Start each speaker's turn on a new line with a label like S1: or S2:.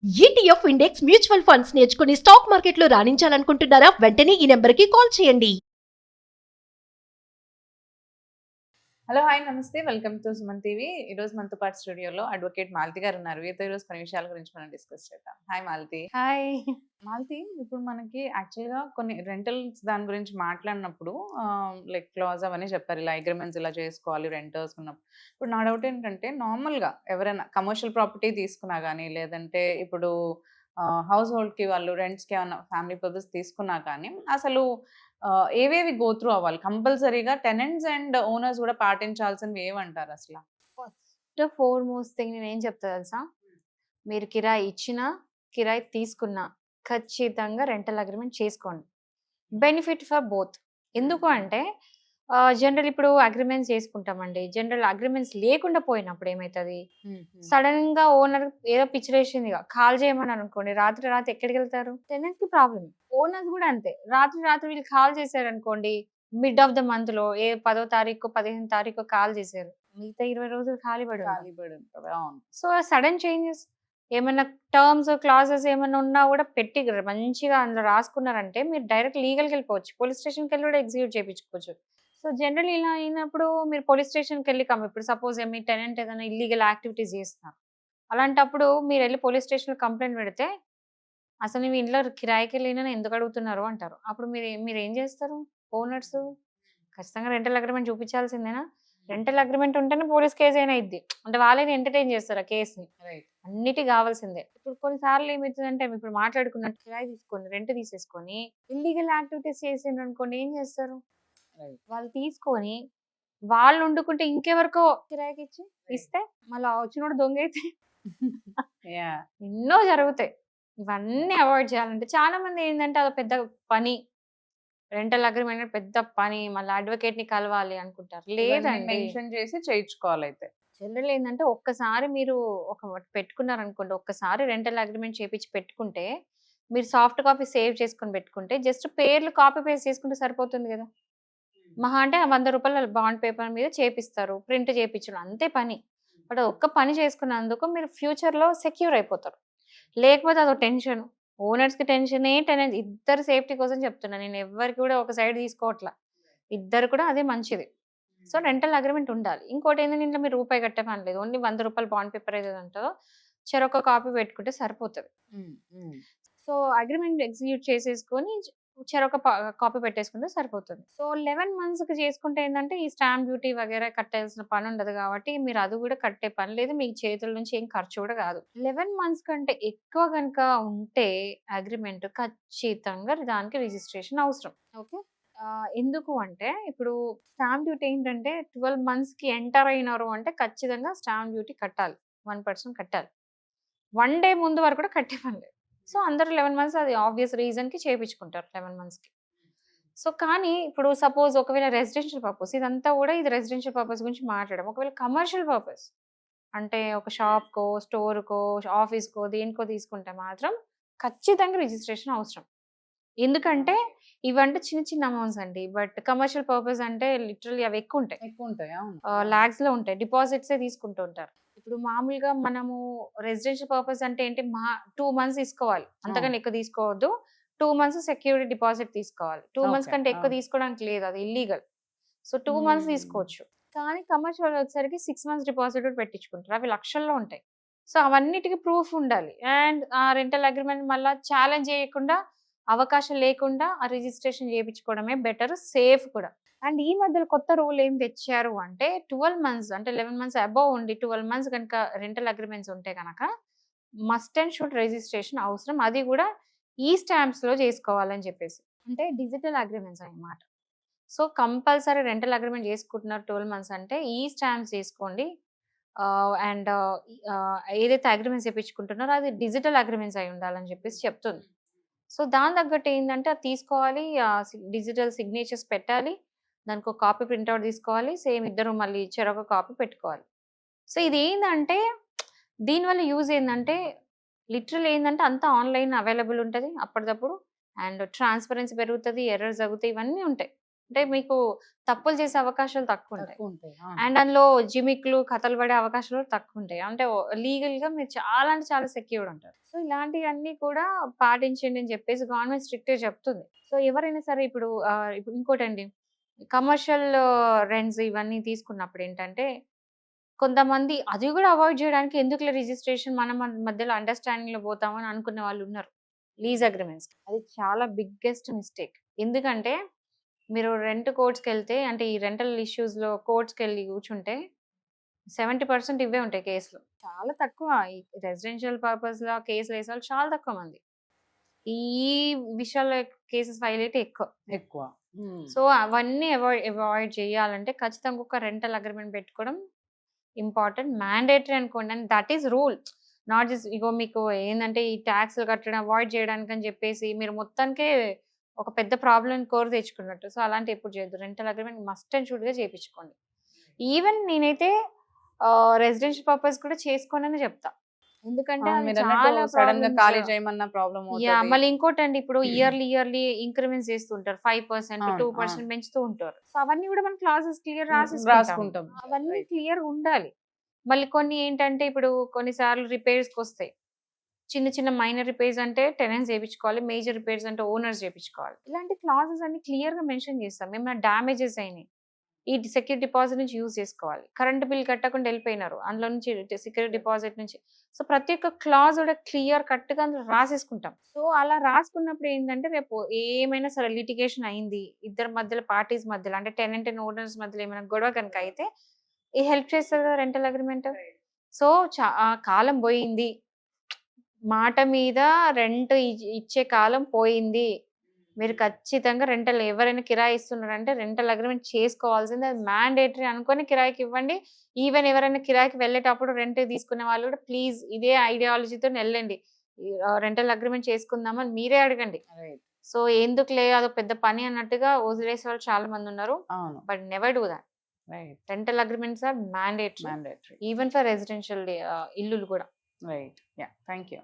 S1: ETF index mutual funds నేర్చుకుని stock మార్కెట్లో రాణించాలనుకుంటున్నారా? వెంటనే ఈ నెంబర్కి కాల్ చేయండి.
S2: హలో హాయ్ నమస్తే వెల్కమ్ టు సుమన్ టీవీ. ఈరోజు మనతో పాటు స్టూడియోలో అడ్వకేట్ మాలతి గారు ఉన్నారు. వీరితో ఈరోజు కొన్ని విషయాల గురించి మనం డిస్కస్ చేద్దాం. హాయ్ మాలతి.
S3: హాయ్.
S2: మాలతి, ఇప్పుడు మనకి యాక్చువల్గా కొన్ని రెంటల్స్ దాని గురించి మాట్లాడినప్పుడు లైక్ క్లాజ్ అవన్నీ చెప్పారు, ఇలా అగ్రిమెంట్స్ ఇలా చేసుకోవాలి రెంటర్స్ ఉన్నప్పుడు. ఇప్పుడు నా డౌట్ ఏంటంటే, నార్మల్గా ఎవరైనా కమర్షియల్ ప్రాపర్టీ తీసుకున్నా కానీ, లేదంటే ఇప్పుడు హౌస్ హోల్డ్కి వాళ్ళు రెంట్స్కి ఏమన్నా ఫ్యామిలీ పర్పస్ తీసుకున్నా కానీ, అసలు ఏవేవి గో త్రూ అవ్వాలి కంపల్సరీగా? టెనెంట్స్ అండ్ ఓనర్స్ కూడా పాటించాల్సినవి ఏమంటారు అసలు?
S3: ఫస్ట్ ఫోర్మోస్ట్ థింగ్ నేను ఏం చెప్తా తెలుసా, మీరు కిరాయి ఇచ్చినా కిరాయి తీసుకున్నా ఖచ్చితంగా రెంటల్ అగ్రిమెంట్ చేసుకోండి. Benefit for both. ఎందుకు అంటే జనరల్ ఇప్పుడు అగ్రిమెంట్స్ చేసుకుంటామండి, జనరల్ అగ్రిమెంట్స్ లేకుండా పోయినప్పుడు ఏమవుతుంది, సడన్ గా ఓనర్ ఏదో పిచ్చిలేసింది కాల్ చేయమని అనుకోండి, రాత్రి రాత్రి ఎక్కడికి వెళ్తారు? టెనెంట్ కి ప్రాబ్లం. ఓనర్స్ కూడా అంతే, రాత్రి రాత్రి వీళ్ళు కాల్ చేశారు అనుకోండి, మిడ్ ఆఫ్ ద మంత్ లో 10వ తారీఖు 15వ తారీఖు కాల్ చేశారు, మిగతా 20 రోజులు ఖాళీ పడి
S2: ఉంటుంది. అవును.
S3: సో సడన్ చేంజెస్ ఏమన్నా టర్మ్స్ క్లాజెస్ ఏమన్నా ఉన్నా కూడా పెట్టి మంచిగా అందులో రాసుకున్నారంటే మీరు డైరెక్ట్ లీగల్కి వెళ్ళిపోవచ్చు, పోలీస్ స్టేషన్కి వెళ్ళి కూడా ఎగ్జిక్యూట్ చేయించుకోవచ్చు. సో జనరల్ ఇలా అయినప్పుడు మీరు పోలీస్ స్టేషన్కి వెళ్ళి ఇప్పుడు సపోజ్ మీ టెనెంట్ ఏదైనా ఇల్లీగల్ యాక్టివిటీస్ చేస్తున్నారు, అలాంటప్పుడు మీరు వెళ్ళి పోలీస్ స్టేషన్లో కంప్లైంట్ పెడితే అసలు నువ్వు ఇంట్లో కిరాయికి వెళ్ళినా ఎందుకు అడుగుతున్నారు అంటారు. అప్పుడు మీరు ఏం చేస్తారు? ఓనర్స్ ఖచ్చితంగా రెంటల్ అగ్రిమెంట్ చూపించాల్సిందేనా? రెంటల్ అగ్రిమెంట్ ఉంటేనే పోలీస్ కేసు అయినా ఇద్ది, అంటే వాళ్ళని ఎంటర్టైన్ చేస్తారు ఆ కేసుని. అన్నిటి కావాల్సిందే. ఇప్పుడు కొన్నిసార్లు ఏమవుతుందంటే, ఇప్పుడు మాట్లాడుకున్నట్టు కిరాయి తీసుకొని రెంట్ తీసేసుకొని ఇల్లీగల్ యాక్టివిటీస్ చేసిండ్రు అనుకోండి, ఏం చేస్తారు? వాళ్ళు తీసుకొని వాళ్ళు వండుకుంటే ఇంకెవరికో కిరాయికి ఇస్తే మళ్ళీ వచ్చినోడు దొంగ అయితే ఎన్నో జరుగుతాయి. ఇవన్నీ అవాయిడ్ చేయాలంటే చాలా మంది ఏంటంటే అది పెద్ద పని, రెంటల్ అగ్రిమెంట్ పెద్ద పని, మళ్ళీ అడ్వకేట్ ని కలవాలి అనుకుంటారు. లేదండి,
S2: మెన్షన్ చేసి చేయించుకోవాలి. అయితే
S3: జనరల్ ఏంటంటే ఒక్కసారి మీరు పెట్టుకున్నారనుకోండి, ఒక్కసారి రెంటల్ అగ్రిమెంట్ చేపించి పెట్టుకుంటే మీరు సాఫ్ట్ కాపీ సేవ్ చేసుకొని పెట్టుకుంటే జస్ట్ పేర్లు కాపీ పేస్ట్ చేసుకుంటే సరిపోతుంది కదా. మహా అంటే 100 రూపాయల బాండ్ పేపర్ మీద చేపిస్తారు, ప్రింట్ చేయించడం అంతే పని. బట్ ఒక్క పని చేసుకున్నందుకు మీరు ఫ్యూచర్లో సెక్యూర్ అయిపోతారు. లేకపోతే అదో టెన్షన్, ఓనర్స్కి టెన్షనే, టెనెంట్ ఇద్దరు సేఫ్టీ కోసం చెప్తున్నా నేను, ఎవరికి కూడా ఒక సైడ్ తీసుకోవట్లా, ఇద్దరు కూడా అదే మంచిది. సో రెంటల్ అగ్రిమెంట్ ఉండాలి. ఇంకోటి ఏంటంటే, ఇంట్లో మీరు రూపాయి కట్టే పని లేదు, ఓన్లీ 100 రూపాయల బాండ్ పేపర్ ఏదైతే ఉంటుందో చెరొక కాపీ పెట్టుకుంటే సరిపోతుంది. సో అగ్రిమెంట్ ఎగ్జిక్యూట్ చేసేసుకొని చెరొక కాపీ పెట్టేసుకుంటే సరిపోతుంది. సో 11 మంత్స్కి చేసుకుంటే ఏంటంటే ఈ స్టాంప్ డ్యూటీ వగేరా కట్టాల్సిన పని ఉండదు కాబట్టి మీరు అది కూడా కట్టే పని లేదు, మీ చేతుల నుంచి ఏం ఖర్చు కూడా కాదు. 11 మంత్స్ కంటే ఎక్కువ కనుక ఉంటే అగ్రిమెంట్ ఖచ్చితంగా దానికి రిజిస్ట్రేషన్ అవసరం. ఓకే, ఎందుకు అంటే ఇప్పుడు స్టాంప్ డ్యూటీ ఏంటంటే 12 మంత్స్కి ఎంటర్ అయినారు అంటే ఖచ్చితంగా స్టాంప్ డ్యూటీ కట్టాలి, 1% కట్టాలి. 1 డే ముందు వరకు కూడా కట్టే పని లేదు. సో అందరూ 11 మంత్స్ అది ఆబ్వియస్ రీజన్కి చేయించుకుంటారు 11 మంత్స్కి. సో కానీ ఇప్పుడు సపోజ్ ఒకవేళ రెసిడెన్షియల్ పర్పస్, ఇదంతా కూడా ఇది రెసిడెన్షియల్ పర్పస్ గురించి మాట్లాడడం, ఒకవేళ కమర్షియల్ పర్పస్ అంటే ఒక షాప్కో స్టోర్కో ఆఫీస్కో దేనికో తీసుకుంటే మాత్రం ఖచ్చితంగా రిజిస్ట్రేషన్ అవసరం. ఎందుకంటే ఇవంటే చిన్న చిన్న అమౌంట్స్ అండి, బట్ కమర్షియల్ పర్పస్ అంటే లిటరల్లీ అవి ఎక్కువ ఉంటాయి, లాక్స్ లో ఉంటాయి, డిపాజిట్సే తీసుకుంటూ ఉంటారు. ఇప్పుడు మామూలుగా మనము రెసిడెన్షియల్ పర్పస్ అంటే ఏంటి, 2 మంత్స్ తీసుకోవాలి, అంతకన్నా ఎక్కువ తీసుకోవద్దు. 2 మంత్స్ సెక్యూరిటీ డిపాజిట్ తీసుకోవాలి, 2 మంత్స్ కంటే ఎక్కువ తీసుకోవడానికి లేదు, అది ఇల్లీగల్. సో 2 మంత్స్ తీసుకోవచ్చు. కానీ కమర్షియల్ వచ్చేసరికి 6 మంత్స్ డిపాజిట్ పెట్టించుకుంటారు, అవి లక్షల్లో ఉంటాయి. సో అవన్నిటికీ ప్రూఫ్ ఉండాలి. అండ్ ఆ రెంటల్ అగ్రిమెంట్ మళ్ళీ ఛాలెంజ్ చేయకుండా, అవకాశం లేకుండా ఆ రిజిస్ట్రేషన్ చేయించుకోవడమే బెటర్, సేఫ్ కూడా. అండ్ ఈ మధ్యలో కొత్త రూల్ ఏం తెచ్చారు అంటే 12 మంత్స్ అంటే 11 మంత్స్ అబౌవ్ ఉండి 12 మంత్స్ కనుక రెంటల్ అగ్రిమెంట్స్ ఉంటే కనుక మస్ట్ అండ్ షుడ్ రిజిస్ట్రేషన్ అవసరం, అది కూడా ఈ స్టాంప్స్లో చేసుకోవాలని చెప్పేసి, అంటే డిజిటల్ అగ్రిమెంట్స్ అన్నమాట. సో కంపల్సరీ రెంటల్ అగ్రిమెంట్ చేసుకుంటున్నారు 12 మంత్స్ అంటే ఈ స్టాంప్స్ చేసుకోండి. అండ్ ఏదైతే అగ్రిమెంట్స్ చేయించుకుంటున్నారో అది డిజిటల్ అగ్రిమెంట్స్ అయి ఉండాలని చెప్పేసి చెప్తుంది. సో దాని తగ్గట్టు ఏంటంటే అది తీసుకోవాలి, డిజిటల్ సిగ్నేచర్స్ పెట్టాలి, దానికి ఒక కాపీ ప్రింట్అవుట్ తీసుకోవాలి, సేమ్ ఇద్దరు మళ్ళీ చెరొక కాపీ పెట్టుకోవాలి. సో ఇది ఏంటంటే దీనివల్ల యూజ్ ఏంటంటే లిటరల్ ఏంటంటే అంతా ఆన్లైన్ అవైలబుల్ ఉంటుంది అప్పటికప్పుడు, అండ్ ట్రాన్స్పరెన్సీ పెరుగుతుంది, ఎర్రర్స్ తగ్గుతాయి, ఇవన్నీ ఉంటాయి. అంటే మీకు తప్పులు చేసే అవకాశాలు తక్కువ ఉంటాయి.
S2: తక్కువ ఉంటాయి.
S3: అండ్ అందులో జిమిక్లు కథలు పడే అవకాశాలు కూడా తక్కువ ఉంటాయి. అంటే లీగల్ గా మీరు చాలా అంటే చాలా సెక్యూర్డ్ ఉంటారు. సో ఇలాంటివన్నీ కూడా పాటించండి అని చెప్పేసి గవర్నమెంట్ స్ట్రిక్ట్ గా చెప్తుంది. సో ఎవరైనా సరే ఇప్పుడు ఇప్పుడు ఇంకోటండి, కమర్షియల్ రెంట్స్ ఇవన్నీ తీసుకున్నప్పుడు ఏంటంటే కొంతమంది అది కూడా అవాయిడ్ చేయడానికి ఎందుకులే రిజిస్ట్రేషన్ మన మధ్యలో అండర్స్టాండింగ్ లో పోతామని అనుకునే వాళ్ళు ఉన్నారు. లీజ్ అగ్రిమెంట్స్ అది చాలా బిగ్గెస్ట్ మిస్టేక్. ఎందుకంటే మీరు రెంట్ కోర్ట్స్కి వెళ్తే అంటే ఈ రెంటల్ ఇష్యూస్ లో కోర్ట్స్కి వెళ్ళి కూర్చుంటే 70% ఇవే ఉంటాయి కేసులు. చాలా తక్కువ ఈ రెసిడెన్షియల్ పర్పస్ లో కేసులు వేసే వాళ్ళు చాలా తక్కువ మంది. ఈ విషయాల్లో కేసెస్ ఫైల్ అయితే ఎక్కువ.
S2: ఎక్కువ.
S3: సో అవన్నీ అవాయిడ్ చేయాలంటే ఖచ్చితంగా ఒక రెంటల్ అగ్రిమెంట్ పెట్టుకోవడం ఇంపార్టెంట్, మ్యాండేటరీ అనుకోండి. And that is rule. Not just ego మీకు ఏంటంటే ఈ ట్యాక్స్లు కట్టడం అవాయిడ్ చేయడానికి అని చెప్పేసి మీరు మొత్తానికే ఒక పెద్ద ప్రాబ్లం కోరి తెచ్చుకున్నట్టు. సో అలాంటి ఎప్పుడు చేయొద్దు. Rental agreement must and should గా చేయించుకోండి. ఈవెన్ నేనైతే రెసిడెన్షియల్ పర్పస్ కూడా చేసుకోనని చెప్తా. ఎందుకంటే అది చాలా
S2: సడన్ గా ఖాళీ
S3: problems.
S2: చేయమన్నా ప్రాబ్లం
S3: యా మళ్ళీ ఇంకోటండి, ఇప్పుడు ఇయర్లీ ఇంక్రిమెంట్స్ చేస్తుంటారు. 5%
S2: అవును,
S3: 2% పెంచుతూ ఉంటారు. సో అవన్నీ కూడా మనం క్లాసెస్ క్లియర్
S2: రాసుకుంటాం.
S3: రాసుకుంటాం. అవన్నీ క్లియర్ ఉండాలి. మళ్ళీ కొన్ని ఏంటంటే ఇప్పుడు కొన్నిసార్లు రిపేర్స్ కి వస్తాయి. చిన్న చిన్న మైనర్ రిపేర్స్ అంటే టెనెంట్స్ చేయించుకోవాలి, మేజర్ రిపేర్స్ అంటే ఓనర్స్ చేయించుకోవాలి. ఇలాంటి క్లాజెస్ అన్ని క్లియర్ గా మెన్షన్ చేస్తాం. ఏమైనా డ్యామేజెస్ అయినాయి ఈ సెక్యూరిటీ డిపాజిట్ నుంచి యూజ్ చేసుకోవాలి. కరెంట్ బిల్ కట్టకుండా వెళ్ళిపోయినారు అందులో నుంచి సెక్యూరిటీ డిపాజిట్ నుంచి. సో ప్రతి ఒక్క క్లాజ్ కూడా క్లియర్ కట్ గా అందులో రాసేసుకుంటాం. సో అలా రాసుకున్నప్పుడు ఏంటంటే రేపు ఏమైనా సరే లిటిగేషన్ అయింది ఇద్దరు మధ్యలో, పార్టీస్ మధ్యలో అంటే టెనెంట్ అండ్ ఓనర్స్ మధ్యలో ఏమైనా గొడవ కనుక అయితే ఈ హెల్ప్ చేస్తారు కదా రెంటల్ అగ్రిమెంట్. సో కాలం పోయింది, మాట మీద రెంట్ ఇచ్చే కాలం పోయింది. మీరు ఖచ్చితంగా రెంటల్ ఎవరైనా కిరాయి ఇస్తున్నారంటే రెంటల్ అగ్రిమెంట్ చేసుకోవాల్సింది. అది మ్యాండేటరీ అనుకొని కిరాయికి ఇవ్వండి. ఈవెన్ ఎవరైనా కిరాయికి వెళ్ళేటప్పుడు రెంట్ తీసుకునే వాళ్ళు కూడా ప్లీజ్ ఇదే ఐడియాలజీతో వెళ్ళండి. రెంటల్ అగ్రిమెంట్ చేసుకుందామని మీరే అడగండి. సో ఎందుకులే అదో పెద్ద పని అన్నట్టుగా వదిలేసే వాళ్ళు చాలా మంది ఉన్నారు. But never do that. Rental agreements are mandatory even for residential ఇల్లులు కూడా.
S2: రైట్. Yeah, thank you.